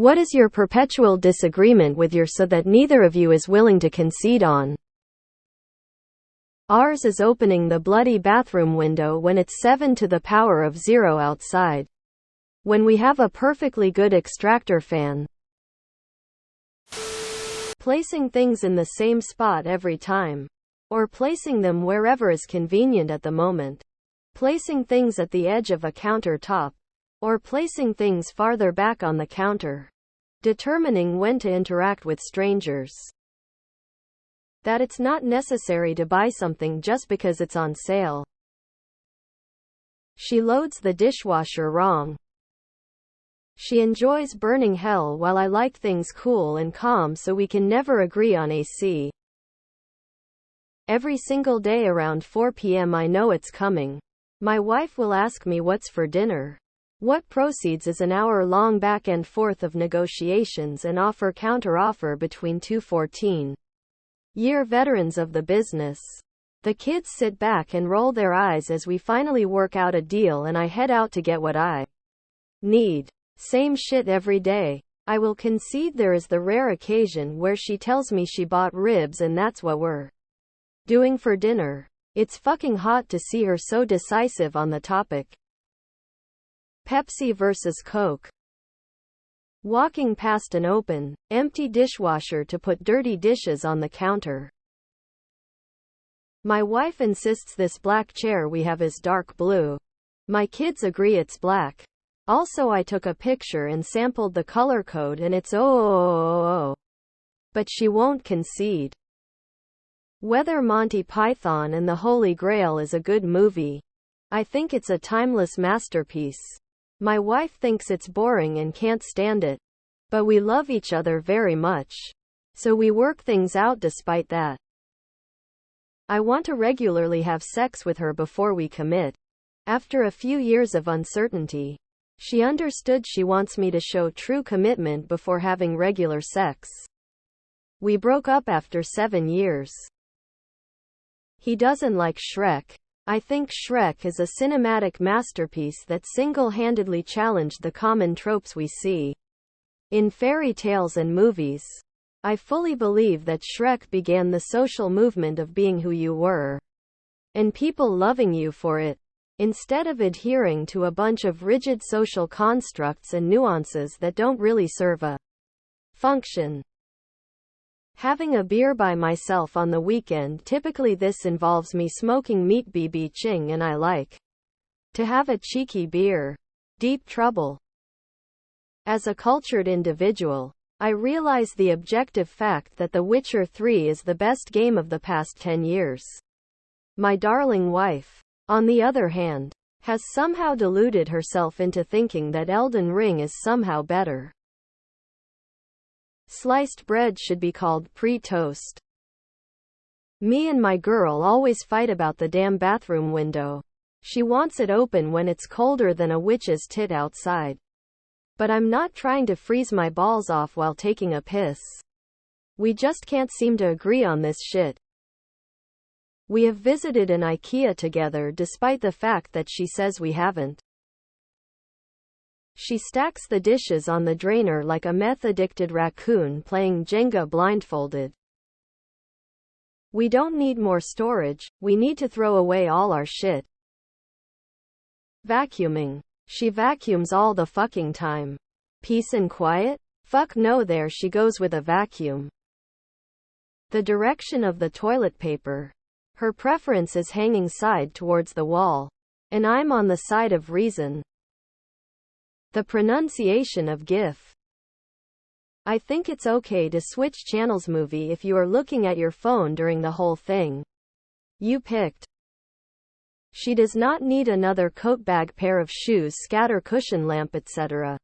What is your perpetual disagreement with your so that neither of you is willing to concede on? Ours is opening the bloody bathroom window when it's 7 to the power of 0 outside. When we have a perfectly good extractor fan. Placing things in the same spot every time. Or placing them wherever is convenient at the moment. Placing things at the edge of a countertop. Or placing things farther back on the counter. Determining when to interact with strangers. That it's not necessary to buy something just because it's on sale. She loads the dishwasher wrong. She enjoys burning hell while I like things cool and calm, so we can never agree on AC. Every single day around 4 p.m. I know it's coming. My wife will ask me what's for dinner. What proceeds is an hour-long back and forth of negotiations and offer-counter-offer between two 14-year veterans of the business. The kids sit back and roll their eyes as we finally work out a deal, and I head out to get what I need. Same shit every day. I will concede there is the rare occasion where she tells me she bought ribs and that's what we're doing for dinner. It's fucking hot to see her so decisive on the topic. Pepsi versus Coke. Walking past an open, empty dishwasher to put dirty dishes on the counter. My wife insists this black chair we have is dark blue. My kids agree it's black. Also, I took a picture and sampled the color code and it's oh. But she won't concede. Whether Monty Python and the Holy Grail is a good movie. I think it's a timeless masterpiece. My wife thinks it's boring and can't stand it. But we love each other very much. So we work things out despite that. I want to regularly have sex with her before we commit. After a few years of uncertainty, she understood she wants me to show true commitment before having regular sex. We broke up after 7 years. He doesn't like Shrek. I think Shrek is a cinematic masterpiece that single-handedly challenged the common tropes we see in fairy tales and movies. I fully believe that Shrek began the social movement of being who you were, and people loving you for it, instead of adhering to a bunch of rigid social constructs and nuances that don't really serve a function. Having a beer by myself on the weekend, typically this involves me smoking meat BB Ching, and I like to have a cheeky beer. Deep trouble. As a cultured individual, I realize the objective fact that The Witcher 3 is the best game of the past 10 years. My darling wife, on the other hand, has somehow deluded herself into thinking that Elden Ring is somehow better. Sliced bread should be called pre-toast. Me and my girl always fight about the damn bathroom window. She wants it open when it's colder than a witch's tit outside. But I'm not trying to freeze my balls off while taking a piss. We just can't seem to agree on this shit. We have visited an IKEA together despite the fact that she says we haven't. She stacks the dishes on the drainer like a meth-addicted raccoon playing Jenga blindfolded. We don't need more storage, we need to throw away all our shit. Vacuuming. She vacuums all the fucking time. Peace and quiet? Fuck no, there she goes with a vacuum. The direction of the toilet paper. Her preference is hanging side towards the wall. And I'm on the side of reason. The pronunciation of GIF. I think it's okay to switch channels movie if you are looking at your phone during the whole thing. You picked. She does not need another coat bag, pair of shoes, scatter cushion lamp, etc.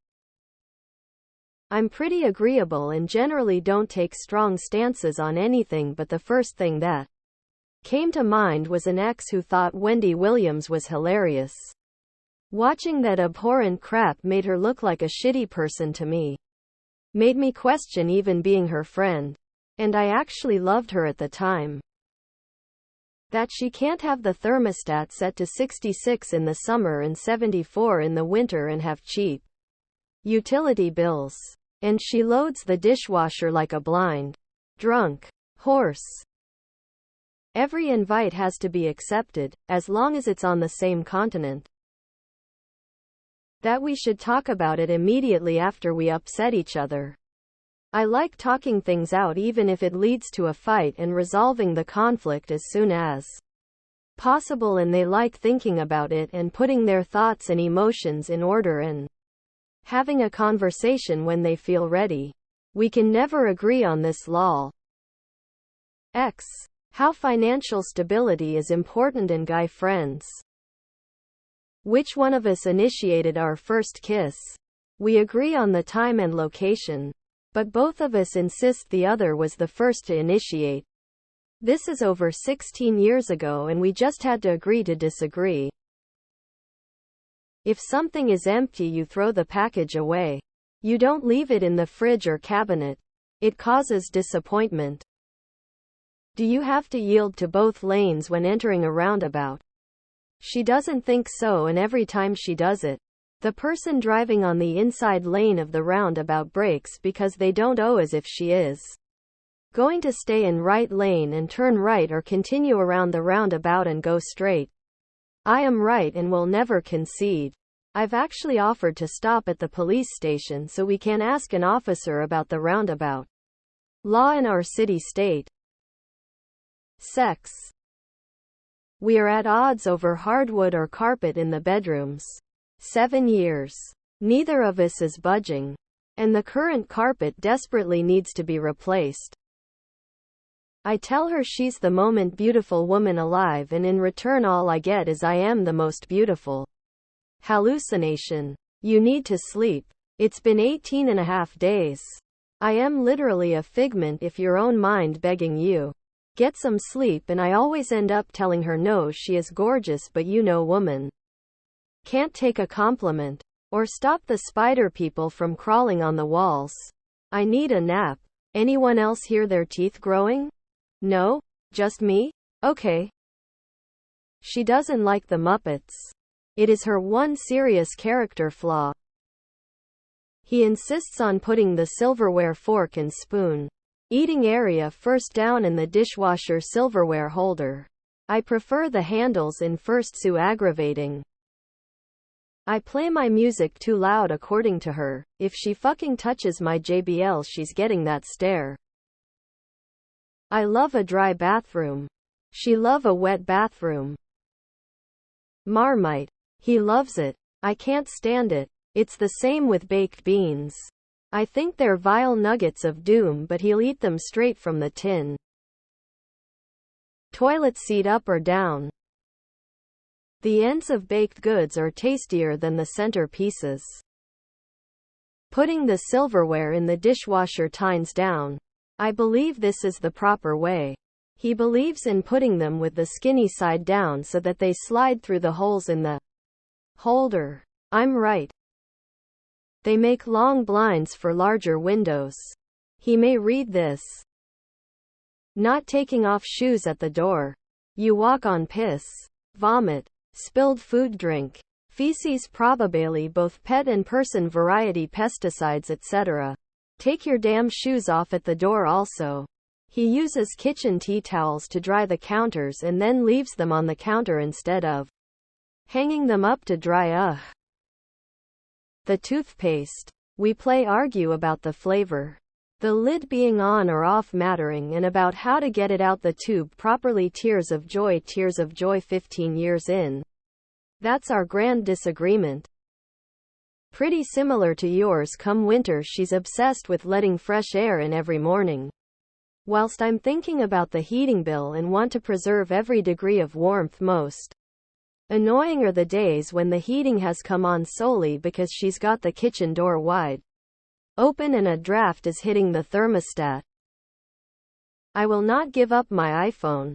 I'm pretty agreeable and generally don't take strong stances on anything, but the first thing that came to mind was an ex who thought Wendy Williams was hilarious. Watching that abhorrent crap made her look like a shitty person to me. Made me question even being her friend. And I actually loved her at the time. That she can't have the thermostat set to 66 in the summer and 74 in the winter and have cheap utility bills. And she loads the dishwasher like a blind, drunk horse. Every invite has to be accepted, as long as it's on the same continent. That we should talk about it immediately after we upset each other. I like talking things out even if it leads to a fight and resolving the conflict as soon as possible, and they like thinking about it and putting their thoughts and emotions in order and having a conversation when they feel ready. We can never agree on this lol. X. How financial stability is important in guy friends. Which one of us initiated our first kiss? We agree on the time and location, but both of us insist the other was the first to initiate. This is over 16 years ago and we just had to agree to disagree. If something is empty, you throw the package away. You don't leave it in the fridge or cabinet. It causes disappointment. Do you have to yield to both lanes when entering a roundabout? She doesn't think so, and every time she does it, the person driving on the inside lane of the roundabout brakes because they don't know as if she is going to stay in right lane and turn right or continue around the roundabout and go straight. I am right and will never concede. I've actually offered to stop at the police station so we can ask an officer about the roundabout law in our city-state. Sex. We are at odds over hardwood or carpet in the bedrooms. 7 years. Neither of us is budging, and the current carpet desperately needs to be replaced. I tell her she's the most beautiful woman alive, and in return all I get is I am the most beautiful. Hallucination. You need to sleep. It's been 18.5 days. I am literally a figment of your own mind begging you. Get some sleep, and I always end up telling her no, she is gorgeous, but you know, woman can't take a compliment or stop the spider people from crawling on the walls. I need a nap. Anyone else hear their teeth growing? No? Just me? Okay. She doesn't like the Muppets. It is her one serious character flaw. He insists on putting the silverware fork and spoon eating area first down in the dishwasher silverware holder. I prefer the handles in first, so aggravating. I play my music too loud according to her. If she fucking touches my JBL, she's getting that stare. I love a dry bathroom. She love a wet bathroom. Marmite. He loves it. I can't stand it. It's the same with baked beans. I think they're vile nuggets of doom, but he'll eat them straight from the tin. Toilet seat up or down. The ends of baked goods are tastier than the center pieces. Putting the silverware in the dishwasher tines down. I believe this is the proper way. He believes in putting them with the skinny side down so that they slide through the holes in the holder. I'm right. They make long blinds for larger windows. He may read this. Not taking off shoes at the door. You walk on piss, vomit, spilled food, drink, feces, probably both pet and person variety, pesticides, etc. Take your damn shoes off at the door also. He uses kitchen tea towels to dry the counters and then leaves them on the counter instead of hanging them up to dry. The toothpaste. We argue about the flavor, the lid being on or off mattering, and about how to get it out the tube properly. Tears of joy 15 years in. That's our grand disagreement. Pretty similar to yours. Come winter, she's obsessed with letting fresh air in every morning. Whilst I'm thinking about the heating bill and want to preserve every degree of warmth. Most annoying are the days when the heating has come on solely because she's got the kitchen door wide open and a draft is hitting the thermostat. I will not give up my iPhone.